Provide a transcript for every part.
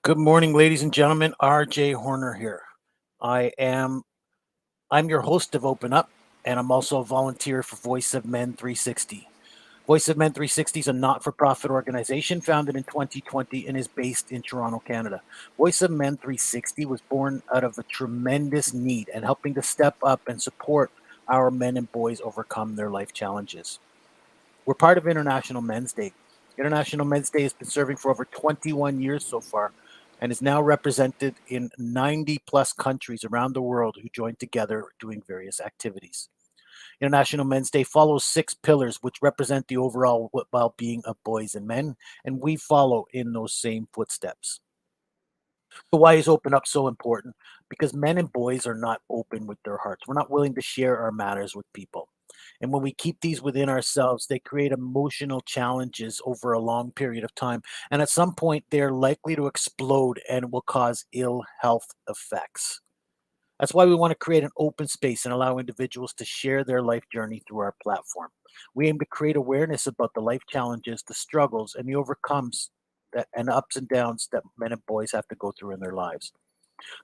Good morning, ladies and gentlemen. R.J. Horner here. I am I'm your host of Open Up, and I'm also a volunteer for Voice of Men 360. Voice of Men 360 is a not-for-profit organization founded in 2020 and is based in Toronto, Canada. Voice of Men 360 was born out of a tremendous need and helping to step up and support our men and boys overcome their life challenges. We're part of International Men's Day. International Men's Day has been serving for over 21 years so far and is now represented in 90 plus countries around the world who join together doing various activities. International Men's Day follows six pillars which represent the overall well being of boys and men, and we follow in those same footsteps. So, why is Open Up so important? Because men and boys are not open with their hearts. We're not willing to share our matters with people. And when we keep these within ourselves, they create emotional challenges over a long period of time. And at some point, they're likely to explode and will cause ill health effects. That's why we want to create an open space and allow individuals to share their life journey through our platform. We aim to create awareness about the life challenges, the struggles, and the overcomes that and ups and downs that men and boys have to go through in their lives.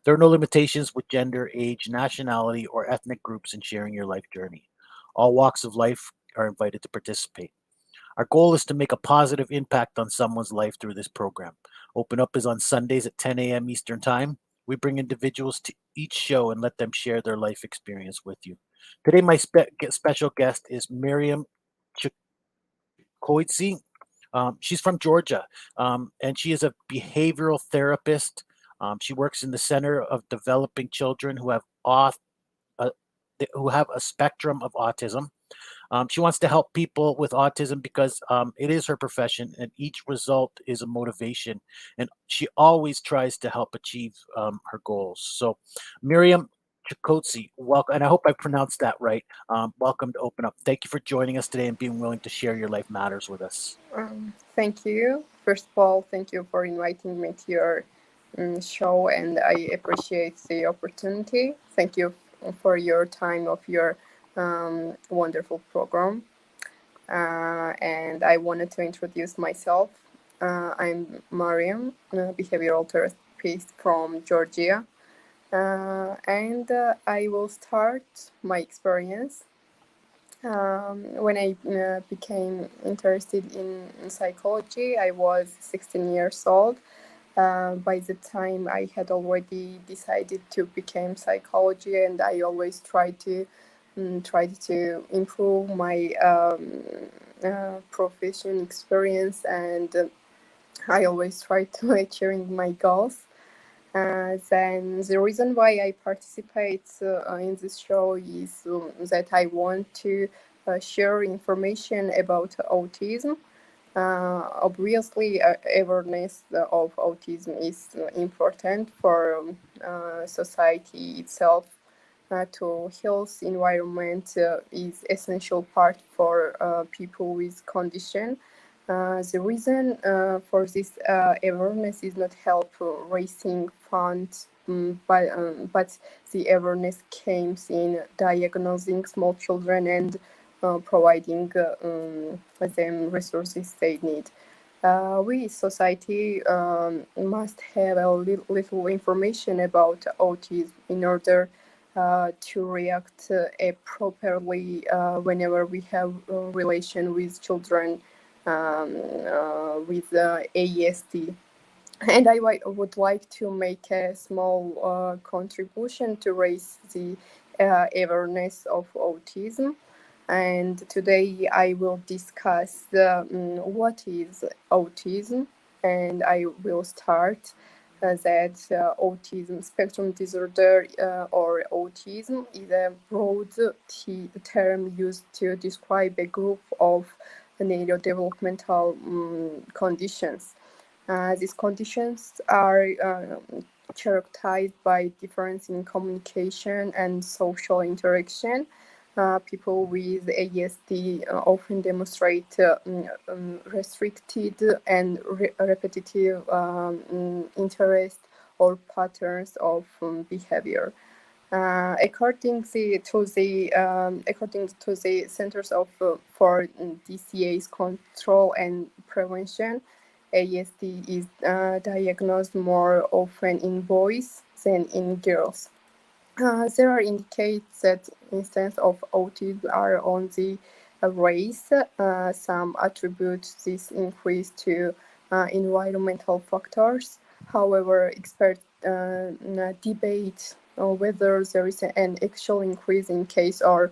There are no limitations with gender, age, nationality, or ethnic groups in sharing your life journey. All walks of life are invited to participate. Our goal is to make a positive impact on someone's life through this program. Open Up is on Sundays at 10 a.m. Eastern Time. We bring individuals to each show and let them share their life experience with you. Today, my special guest is Mariam Tchkoidze. She's from Georgia, and she is a behavioral therapist. She works in the Center of Developing Children uh, who have a spectrum of autism. She wants to help people with autism because it is her profession, and each result is a motivation. And she always tries to help achieve her goals. So, Miriam Tchkoidze, welcome, and I hope I pronounced that right. Welcome to Open Up. Thank you for joining us today and being willing to share your life matters with us. Thank you. First of all, thank you for inviting me to your show, and I appreciate the opportunity. Thank you for your time of your wonderful program. And I wanted to introduce myself. I'm Mariam, a behavioral therapist from Georgia, and I will start my experience. When I became interested in psychology, I was 16 years old. By the time I had already decided to become psychology, and I always tried to improve my profession experience, and I always tried to achieving my goals. Then the reason why I participate in this show is that I want to share information about autism. Obviously, awareness of autism is important for society itself. To health environment is essential part for people with condition. The reason for this awareness is not help raising funds, but the awareness comes in diagnosing small children and providing them resources they need. We society must have a little information about autism in order to react properly whenever we have relation with children with ASD. And I would like to make a small contribution to raise the awareness of autism. And today I will discuss what is autism, and I will start that autism spectrum disorder or autism is a broad term used to describe a group of neurodevelopmental conditions. These conditions are characterized by difference in communication and social interaction. People with ASD often demonstrate restricted and repetitive interest or patterns of behavior. According to the Centers of for Disease Control and Prevention, ASD is diagnosed more often in boys than in girls. There are indicates that instances of autism are on the rise. Some attribute this increase to environmental factors. However, experts debate whether there is an actual increase in case or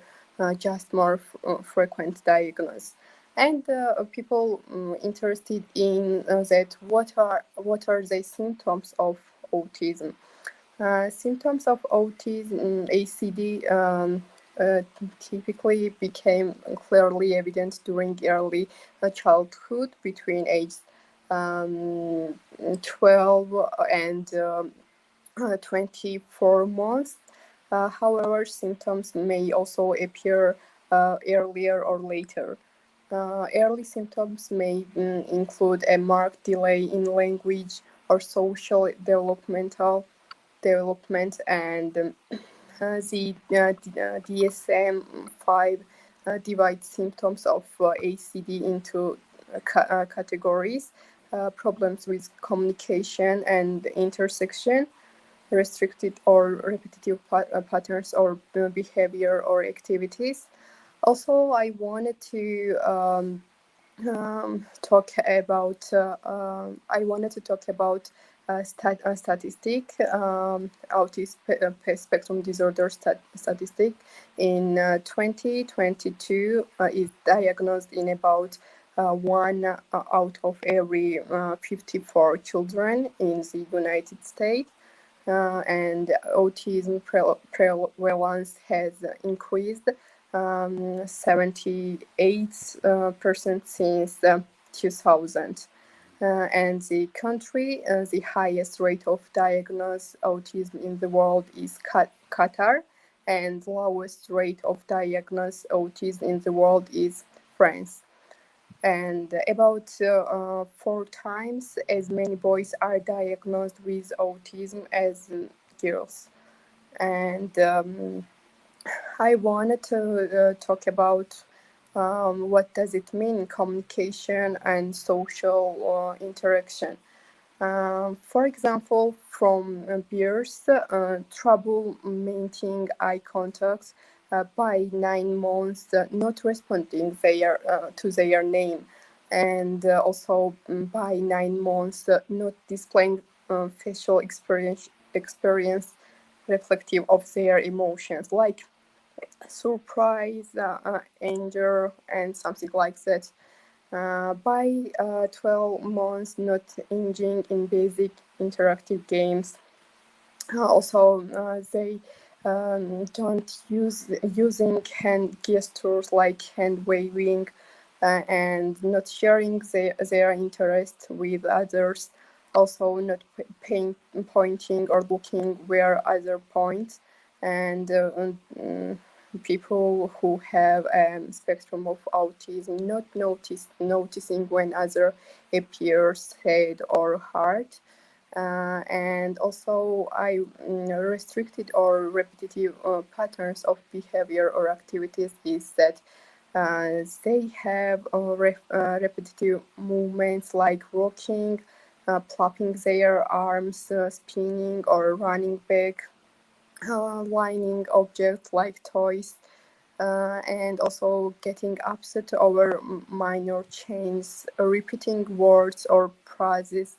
just more frequent diagnosis. And people interested in that what are the symptoms of autism. Symptoms of autism, ACD, typically became clearly evident during early childhood between ages 12 and 24 months. However, symptoms may also appear earlier or later. Early symptoms may include a marked delay in language or social development, and the DSM-5 divides symptoms of ACD into categories: problems with communication and intersection, restricted or repetitive patterns or behavior or activities. Also, I wanted to talk about statistic, autism spectrum disorder statistic. In 2022, is diagnosed in about one out of every 54 children in the United States. And autism prevalence has increased 78% since 2000. And the country, the highest rate of diagnosed autism in the world is Qatar, and lowest rate of diagnosed autism in the world is France. And about 4 times as many boys are diagnosed with autism as girls. And I wanted to talk about what does it mean, communication and social interaction. For example, from birth, trouble maintaining eye contact, by 9 months, not responding to their name, and also by 9 months, not displaying facial experience reflective of their emotions, like surprise, anger, and something like that. By 12 months, not engaging in basic interactive games. Also, they don't using hand gestures like hand waving, and not sharing their interest with others. Also, not pointing or looking where other point, and people who have a spectrum of autism not noticing when other appears sad or hurt. And also I restricted or repetitive patterns of behavior or activities is that they have repetitive movements like rocking, flapping their arms, spinning or running back, lining objects like toys, and also getting upset over minor changes, repeating words or phrases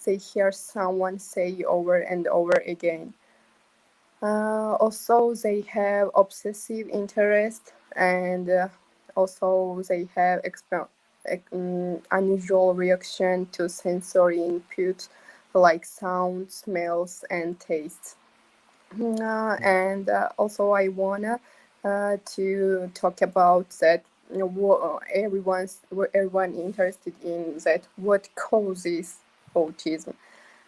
they hear someone say over and over again. Also, they have obsessive interest, and also they have unusual reaction to sensory input like sound, smells, and tastes. And also, I wanna to talk about that. Everyone interested in that. What causes autism?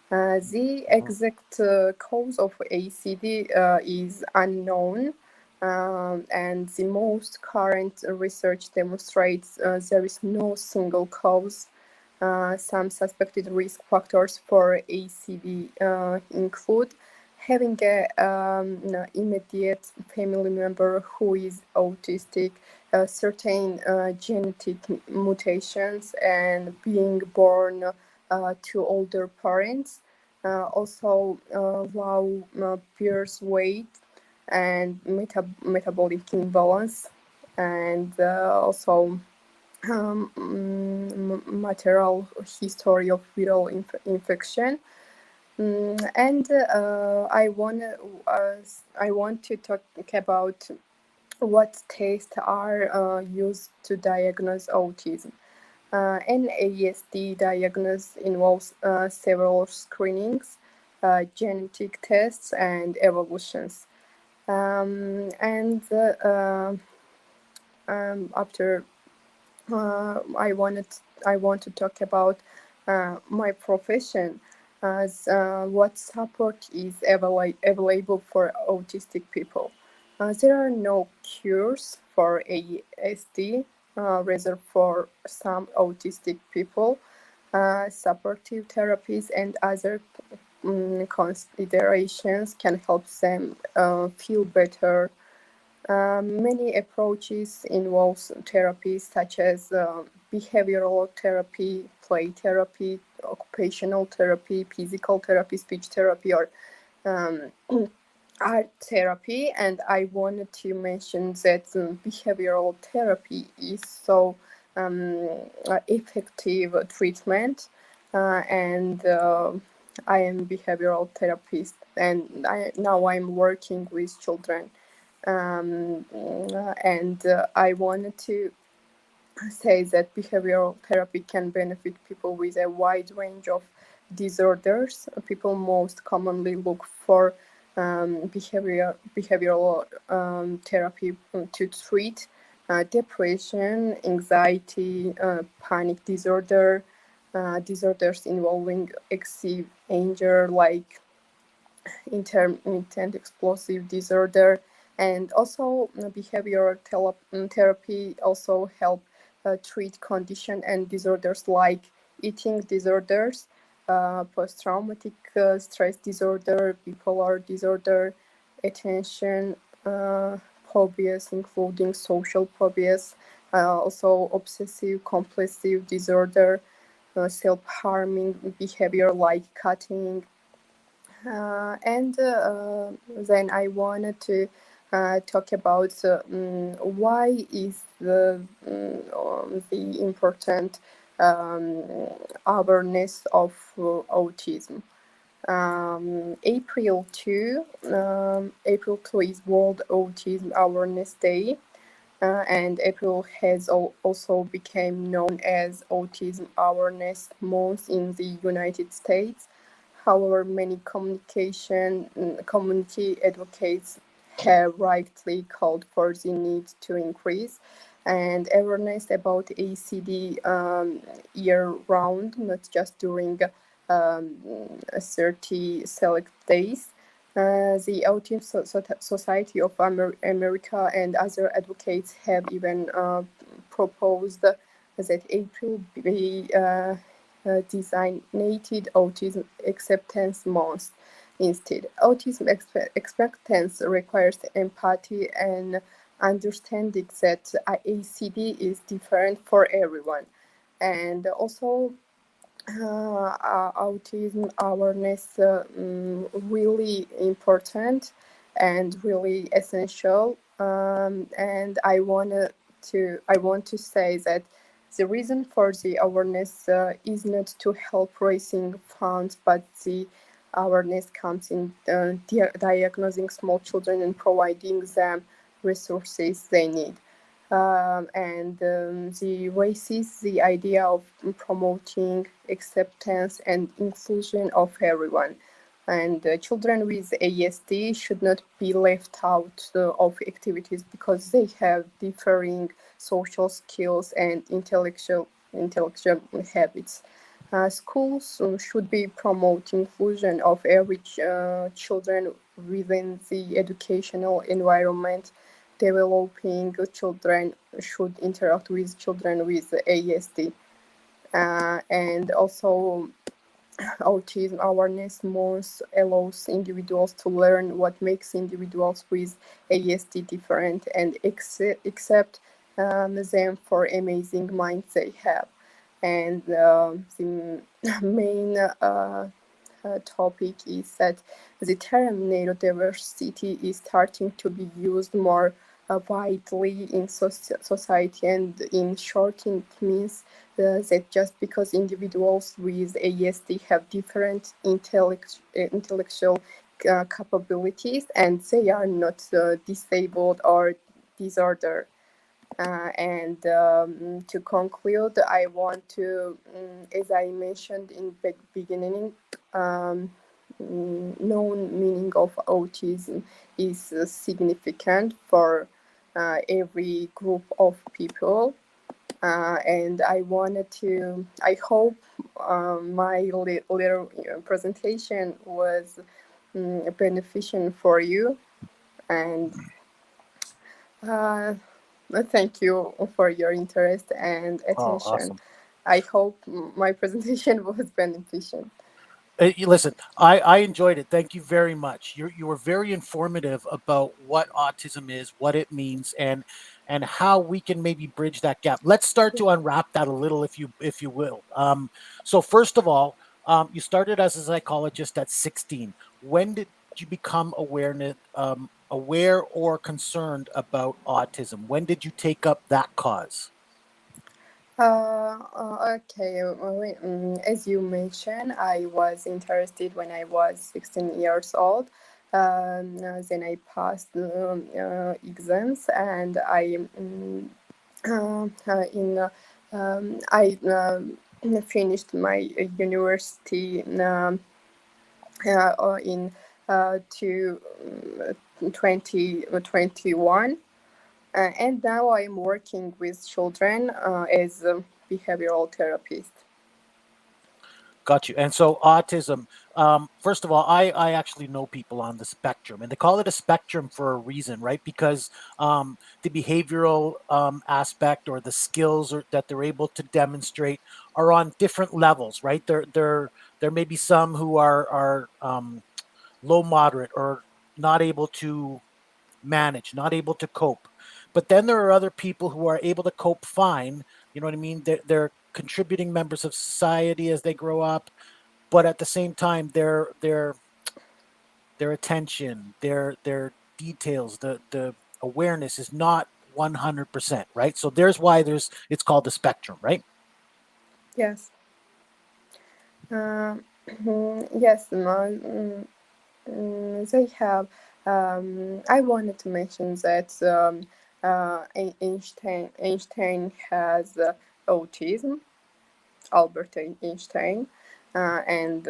The exact cause of ACD is unknown, and the most current research demonstrates there is no single cause. Some suspected risk factors for ACD include having an immediate family member who is autistic, certain genetic mutations and being born to older parents. Also, low birth weight and metabolic imbalance, and also material history of viral infection. And I want to talk about what tests are used to diagnose autism. An ASD diagnosis involves several screenings, genetic tests, and evaluations. And after I want to talk about my profession, as what support is available for autistic people. There are no cures for ASD, reserved for some autistic people. Supportive therapies and other considerations can help them feel better. Many approaches involve therapies such as behavioral therapy, play therapy, occupational therapy, physical therapy, speech therapy, or um, art therapy. And I wanted to mention that behavioral therapy is so effective treatment, and I am behavioral therapist, and now I'm working with children, and I wanted to say that behavioral therapy can benefit people with a wide range of disorders. People most commonly look for behavioral therapy to treat depression, anxiety, panic disorder, disorders involving excessive anger like intermittent explosive disorder, and also behavioral therapy also help treat condition and disorders like eating disorders, post-traumatic stress disorder, bipolar disorder, attention phobias, including social phobias, also obsessive compulsive disorder, self-harming behavior like cutting, and then I wanted to talk about why is the important awareness of autism. April 2 is World Autism Awareness Day, and April has also become known as Autism Awareness Month in the United States. However, many community advocates have rightly called for the need to increase and awareness about ACD year-round, not just during 30 select days. The Autism Society of America and other advocates have even proposed that April be designated Autism Acceptance Month instead. Autism acceptance requires empathy and understanding that ACD is different for everyone. And also, autism awareness really important and really essential, and I want to say that the reason for the awareness is not to help raising funds, but the awareness comes in diagnosing small children and providing them resources they need. The raises the idea of promoting acceptance and inclusion of everyone. And children with ASD should not be left out of activities because they have differing social skills and intellectual habits. Schools should be promote inclusion of every children within the educational environment. Developing children should interact with children with ASD. And also, Autism Awareness Month allows individuals to learn what makes individuals with ASD different and accept them for amazing minds they have. And the main topic is that the term neurodiversity is starting to be used more widely in society, and in short, it means that just because individuals with ASD have different intellectual capabilities, and they are not disabled or disordered. And to conclude, I want to, as I mentioned in the beginning, known meaning of autism is significant for every group of people. And I wanted to, I hope my little presentation was beneficial for you. And uh, thank you for your interest and Oh, attention. awesome. I hope my presentation was beneficial. Listen, I enjoyed it. Thank you very much. You were very informative about what autism is, what it means, and how we can maybe bridge that gap. Let's start to unwrap that a little, if you will. So first of all, you started as a psychologist at 16. When did you become aware or concerned about autism? When did you take up that cause? Okay, as you mentioned, I was interested when I was 16 years old. Then I passed exams, and in I finished my university in to 2021. And now I'm working with children as a behavioral therapist. Got you. And so autism. First of all, I actually know people on the spectrum, and they call it a spectrum for a reason, right? Because the behavioral aspect or the skills that they're able to demonstrate are on different levels, right? There may be some who are low moderate or not able to manage, not able to cope. But then there are other people who are able to cope fine. You know what I mean? They're contributing members of society as they grow up, but at the same time their attention, their details, the awareness is not 100%, right? So there's why there's it's called the spectrum, right? Yes. Yes, they have. I wanted to mention that Einstein has autism, Albert Einstein, and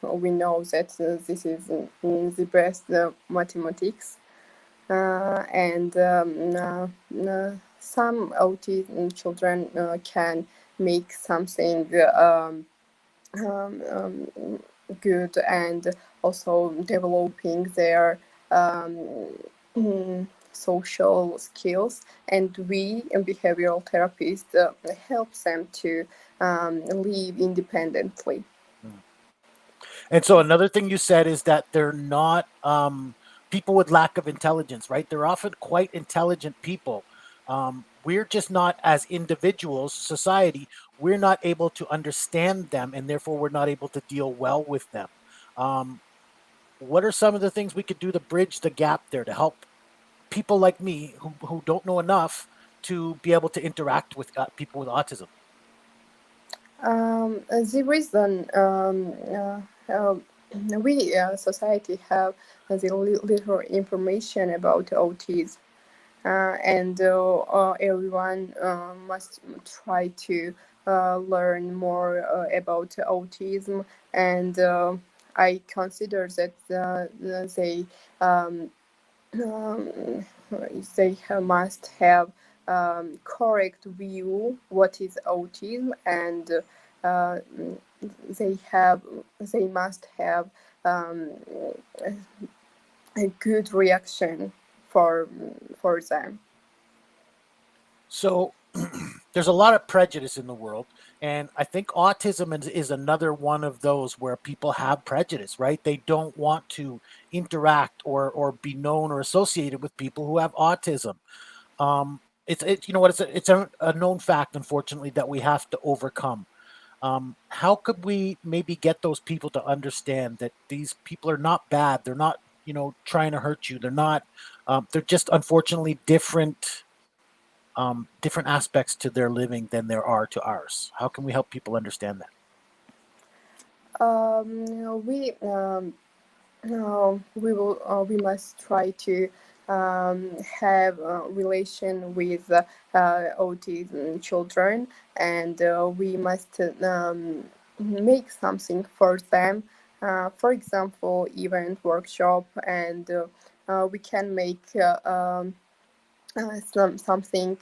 we know that this is the best mathematics. And some autism children can make something good, and also developing their social skills. And we, behavioral therapists, help them to live independently. Mm. And so another thing you said is that they're not people with lack of intelligence, right? They're often quite intelligent people. We're just not, as individuals, society, we're not able to understand them, and therefore we're not able to deal well with them. Um, what are some of the things we could do to bridge the gap there to help people like me who don't know enough to be able to interact with people with autism? The reason we society have the little information about autism, and everyone must try to learn more about autism. And I consider that um, um, must have correct view what is autism, and uh, they they must have um, a good reaction for for them. So there's a lot of prejudice in the world, and I think autism is another one of those where people have prejudice, right? They don't want to interact or be known or associated with people who have autism. You know what, it's a known fact, unfortunately, that we have to overcome. How could we maybe get those people to understand that these people are not bad? They're not, trying to hurt you. They're not. They're just unfortunately different aspects to their living than there are to ours. How can we help people understand that? We we must try to have a relation with autism children, and we must make something for them. For example, event workshop, and we can make something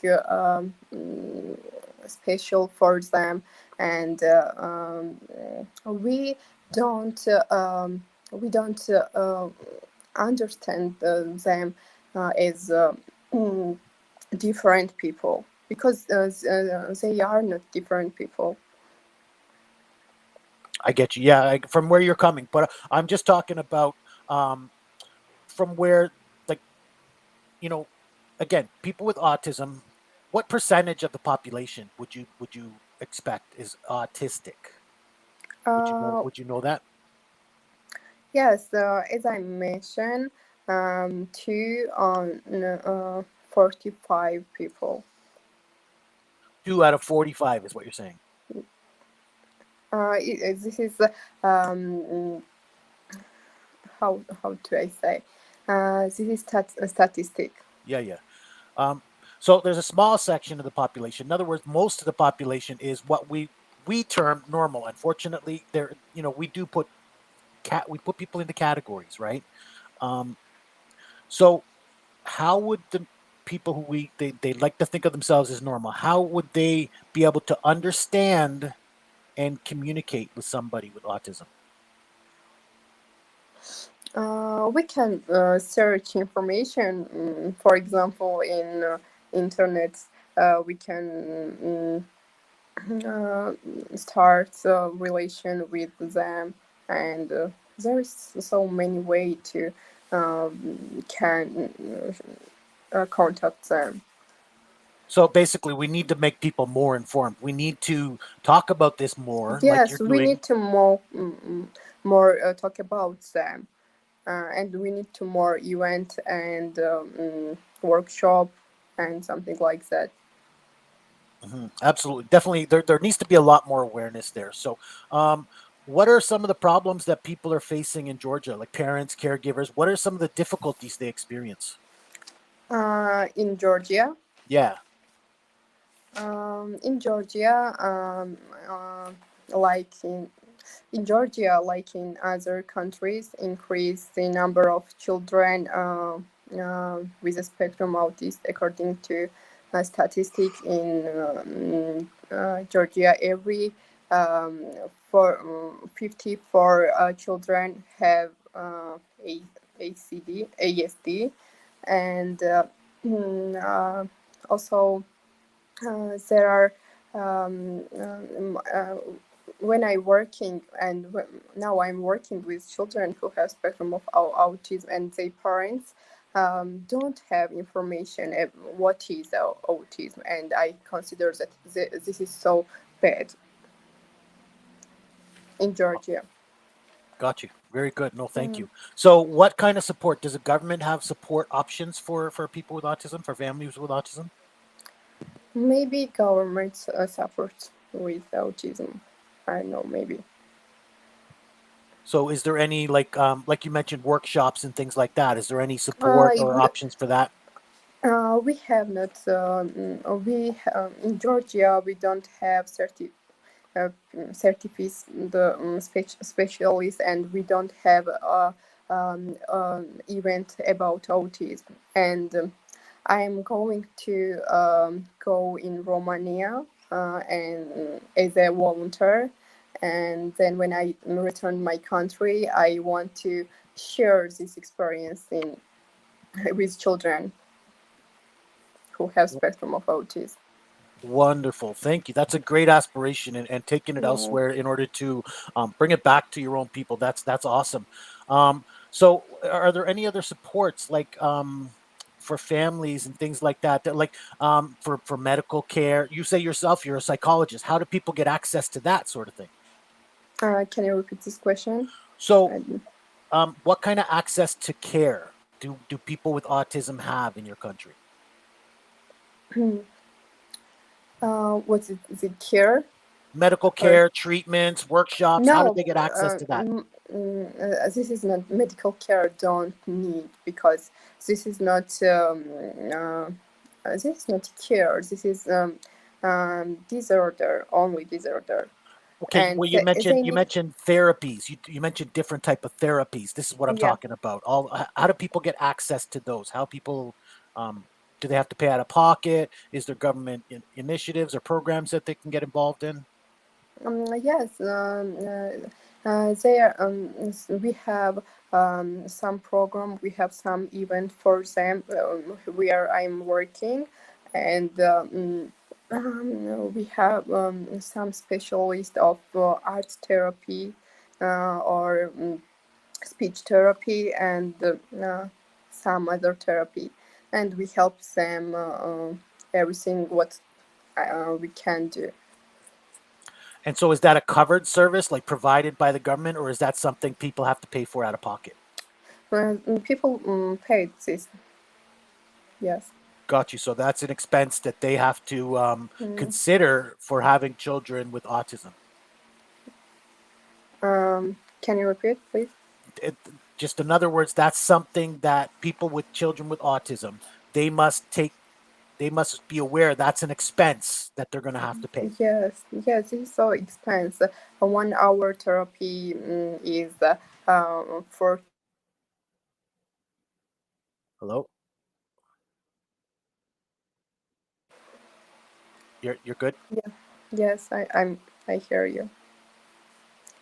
special for them, and we don't we don't understand them as mm, different people, because they are not different people. I get you. Yeah, from where you're coming, but I'm just talking about um, from where, like, you know, again, people with autism. What percentage of the population would you expect is autistic? Would you know? Uh, Would you know that? yes, as I mentioned, two on 45 people. 2 out of 45 is what you're saying. This is um, how do I say? This is a statistic. Yeah, yeah. Um, so there's a small section of the population. In other words, most of the population is what we term normal. Unfortunately, there, we do we put people into categories, right? Um, so how would the people who they like to think of themselves as normal, how would they be able to understand and communicate with somebody with autism? We can search information, for example, in internet. We can start a relation with them, and there is so many way to can contact them. So basically, we need to make people more informed. We need to talk about this more, like you're Yes, we doing. need to more talk about them, and we need to more event and workshop and something like that. Absolutely, definitely, there needs to be a lot more awareness there. So, what are some of the problems that people are facing in Georgia, like parents, caregivers? What are some of the difficulties they experience? In Georgia, Yeah. in Georgia, like in Georgia, like in other countries, increase the number of children with a spectrum autism, according to a statistic in Georgia. Every um, for 54 children have ASD, and also there are when I working and now I'm working with children who have spectrum of autism, and their parents don't have information what is autism, and I consider that this is so bad in Georgia. Got you. Very good. No, thank Mm. you. So, what kind of support does the government have? Support options for people with autism, for families with autism? Maybe government supports with autism. I don't know, maybe. So, is there any, like you mentioned, workshops and things like that? Is there any Uh, support or options for that? we have not. We in Georgia we don't have certificates, the specialists, and we don't have a event about autism. And I'm going to go in Romania and as a volunteer. And then when I return my country, I want to share this experience in with children who have spectrum of autism. Wonderful. Thank you. That's a great aspiration, and taking it Mm. elsewhere in order to bring it back to your own people. That's awesome. So, are there any other supports, like for families and things like that, that like for medical care? You say yourself you're a psychologist. How do people get access to that sort of thing? Can you repeat this question? So, I- what kind of access to care do people with autism have in your country? what's it, the care? Medical Or care, treatments, workshops. How do no, they get access to that? this is not medical care. Don't need, because this is not this is not care. This is disorder, only disorder, Okay, and well, you mentioned they you need. mentioned therapies. You mentioned different type of therapies. This is what I'm Yeah. talking about. How do people get access to those? How people um, do they have to pay out of pocket? Is there government initiatives or programs that they can get involved in? Yes, there we have some program. We have some event for them where I'm working, and we have some specialist of art therapy or speech therapy and some other therapy, and we help them everything what we can do. And so, is that a covered service, like provided by the government, or is that something people have to pay for out of pocket? People paid this. Yes. Got you. So that's an expense that they have to Mm. consider for having children with autism. Can you repeat, please? It, just in other words, that's something that people with children with autism they must take. They must be aware that's an expense that they're going to have to pay. Yes, yes, it's so expensive. A 1 hour therapy is 40 Hello, you're good. Yeah, yes, I hear you.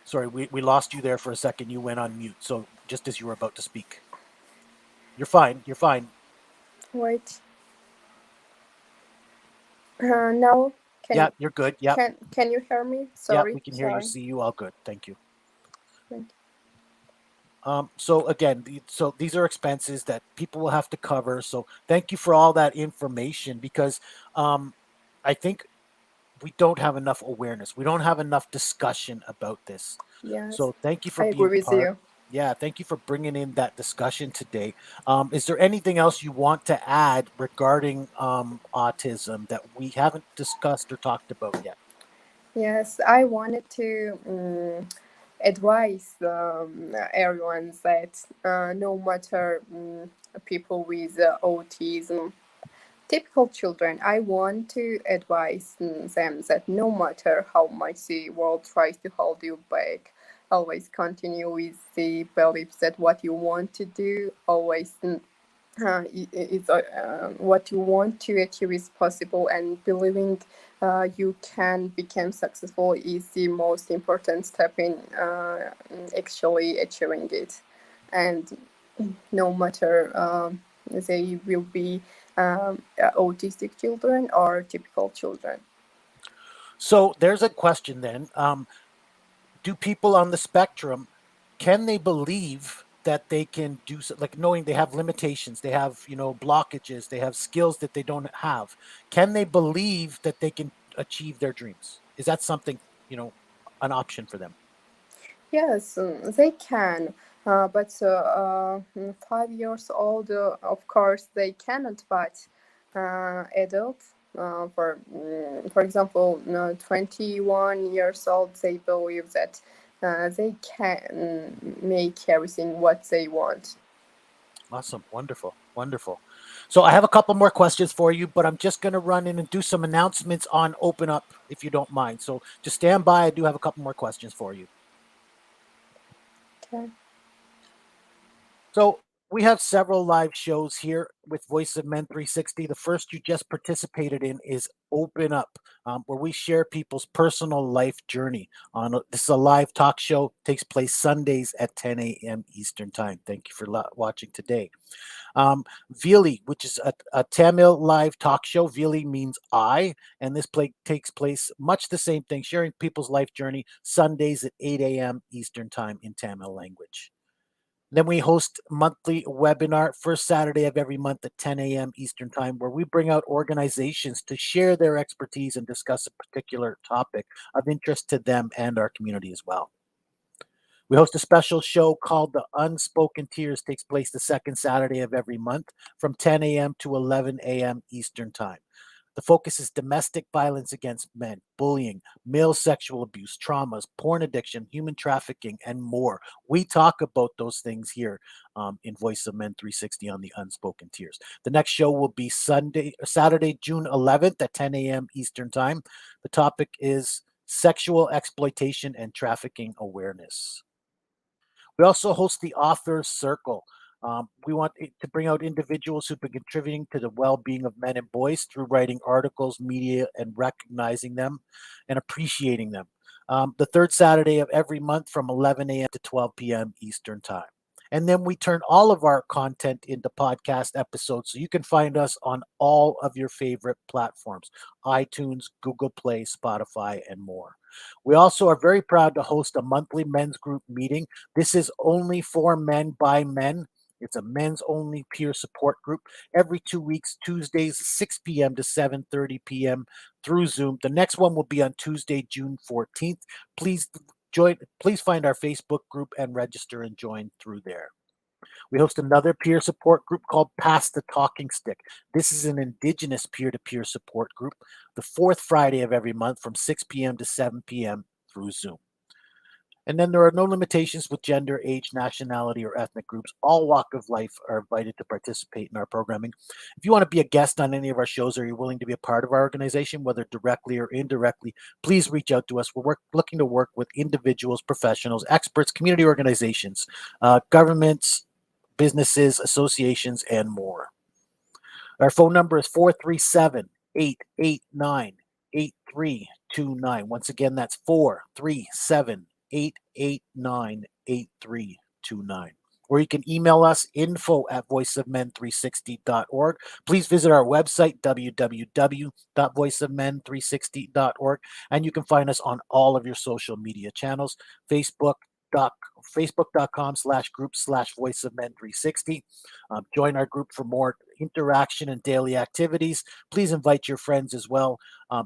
Sorry, we lost you there for a second. You went on mute. So just as you were about to speak, you're fine. You're fine. Wait. Now Yeah, can you're good. Yeah, can you hear me? yeah, Sorry, we can hear you, sorry. see you. All good. Thank you. Thank So again, so these are expenses that people will have to cover. So thank you for all that information because um, I think we don't have enough awareness. We don't have enough discussion about this. Yes, So thank you I for agree being with part. you. Yeah, thank you for bringing in that discussion today. Is there anything else you want to add regarding autism that we haven't discussed or talked about yet? Yes, I wanted to advise everyone that no matter people with autism, typical children, I want to advise them that no matter how much the world tries to hold you back, always continue with the beliefs that what you want to do, always is what you want to achieve is possible, and believing you can become successful is the most important step in actually achieving it. And no matter they will be autistic children or typical children. So there's a question then. Do people on the spectrum can they believe that they can do like knowing they have limitations, they have blockages, they have skills that they don't have? Can they believe that they can achieve their dreams? Is that something you know an option for them? Yes, they can, but 5 years old, of course, they cannot. But adults, for example, 21 years old, they believe that they can make everything what they want. Awesome, wonderful, wonderful. So I have a couple more questions for you, but I'm just going to run in and do some announcements on Open Up if you don't mind. So just stand by. I do have a couple more questions for you. Okay. So we have several live shows here with Voice of Men 360. The first you just participated in is Open Up, where we share people's personal life journey. This is a live talk show. Takes place Sundays at 10 a.m. Eastern Time. Thank you for watching today. Vili, which is a Tamil live talk show. Vili means I, and this takes place much the same thing, sharing people's life journey Sundays at 8 a.m. Eastern Time in Tamil language. Then we host monthly webinar first Saturday of every month at 10 a.m. Eastern Time, where we bring out organizations to share their expertise and discuss a particular topic of interest to them and our community as well. We host a special show called The Unspoken Tears, takes place the second Saturday of every month from 10 a.m. to 11 a.m. Eastern Time. The focus is domestic violence against men, bullying, male sexual abuse, traumas, porn addiction, human trafficking, and more. We talk about those things here in Voice of Men 360 on the Unspoken Tears. The next show will be Saturday, June 11th at 10 a.m. Eastern Time. The topic is sexual exploitation and trafficking awareness. We also host the Authors Circle. We want to bring out individuals who've been contributing to the well being of men and boys through writing articles, media, and recognizing them and appreciating them. The third Saturday of every month from 11 a.m. to 12 p.m. Eastern Time. And then we turn all of our content into podcast episodes. So you can find us on all of your favorite platforms: iTunes, Google Play, Spotify, and more. We also are very proud to host a monthly men's group meeting. This is only for men by men. It's a men's only peer support group every 2 weeks, Tuesdays, 6 p.m. to 7:30 p.m. through Zoom. The next one will be on Tuesday, June 14th. Please join. Please find our Facebook group and register and join through there. We host another peer support group called Pass the Talking Stick. This is an Indigenous peer to peer support group, the fourth Friday of every month from 6 p.m. to 7 p.m. through Zoom. And then there are no limitations with gender, age, nationality, or ethnic groups. All walk of life are invited to participate in our programming. If you want to be a guest on any of our shows or you're willing to be a part of our organization, whether directly or indirectly, please reach out to us. We're looking to work with individuals, professionals, experts, community organizations, governments, businesses, associations, and more. Our phone number is 437-889-8329. Once again, that's 437-889-8329. Or you can email us info@voiceofmen360.org. Please visit our website, www.voiceofmen360.org, and you can find us on all of your social media channels: Facebook, facebook.com/group/voice of men 360. Join our group for more interaction and daily activities. Please invite your friends as well.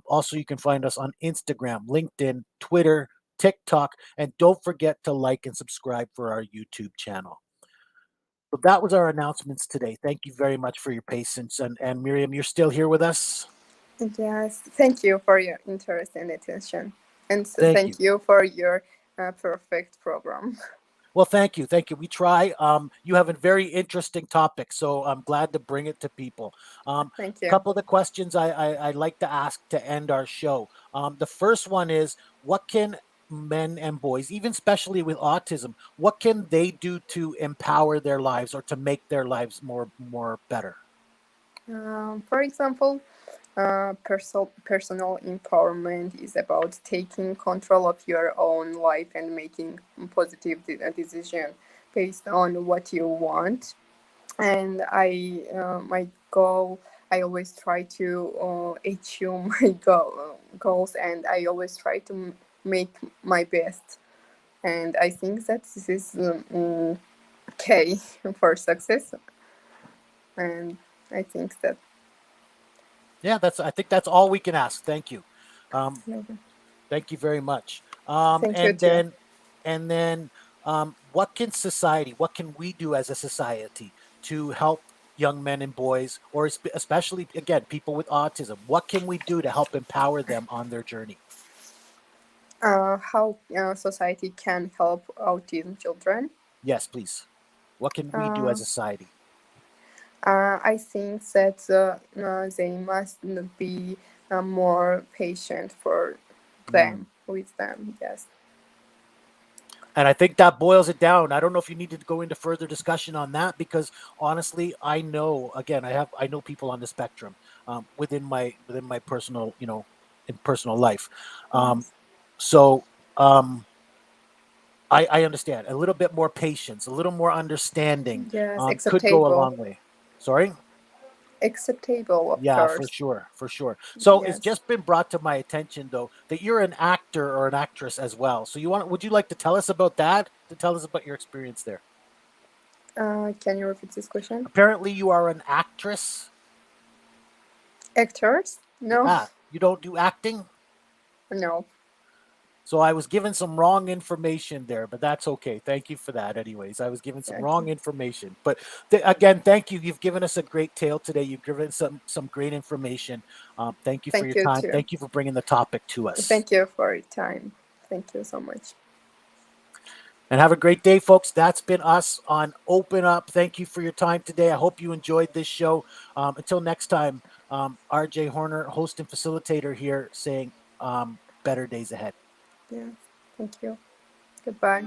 Also, you can find us on Instagram, LinkedIn, Twitter, TikTok, and don't forget to like and subscribe for our YouTube channel. So that was our announcements today. Thank you very much for your patience. And Miriam, you're still here with us? Yes, thank you for your interest and attention. And Thank you. thank you for your perfect program. Well, thank you. Thank you. We try. You have a very interesting topic, so I'm glad to bring it to people. Thank A you. couple of the questions I like to ask to end our show. The first one is, what can men and boys, even especially with autism, what can they do to empower their lives or to make their lives more better? For example, personal empowerment is about taking control of your own life and making positive decision based on what you want. And my goal, I always try to achieve my goals, and I always try to make my best. And I think that this is key for success. And I think that. Yeah, I think that's all we can ask. Thank you. Um, Thank you very much. Thank you too. And then, what can we do as a society to help young men and boys, or especially again people with autism? What can we do to help empower them on their journey? How society can help autism children. Yes, please. What can we do Uh, as a society? I think that they must be more patient for Mm. them, with them. Yes. And I think that boils it down. I don't know if you need to go into further discussion on that because honestly, I know again, I know people on the spectrum within my personal in personal life. Um, Yes. so um, I understand a little bit more patience, a little more understanding Yes. could go a Acceptable. long way. Sorry. Acceptable, of Yeah, for course. sure, for sure. So it's Yes. just been brought to my attention though that you're an actor or an actress as well. So would you like to tell us about that? To tell us about your experience there? Can you repeat this question? Apparently, you are an actress. Actors? No, You don't do acting. no. So I was given some wrong information there, but that's okay. Thank you for that. Anyways, I was given some wrong Okay. information, but again, thank you. You've given us a great tale today. You've given some great information. Thank you for Thank your you time. too. Thank you for bringing the topic to us. Thank you for your time. Thank you so much. And have a great day, folks. That's been us on Open Up. Thank you for your time today. I hope you enjoyed this show. Until next time, RJ Horner, host and facilitator here, saying better days ahead. Yeah. Thank you. Goodbye.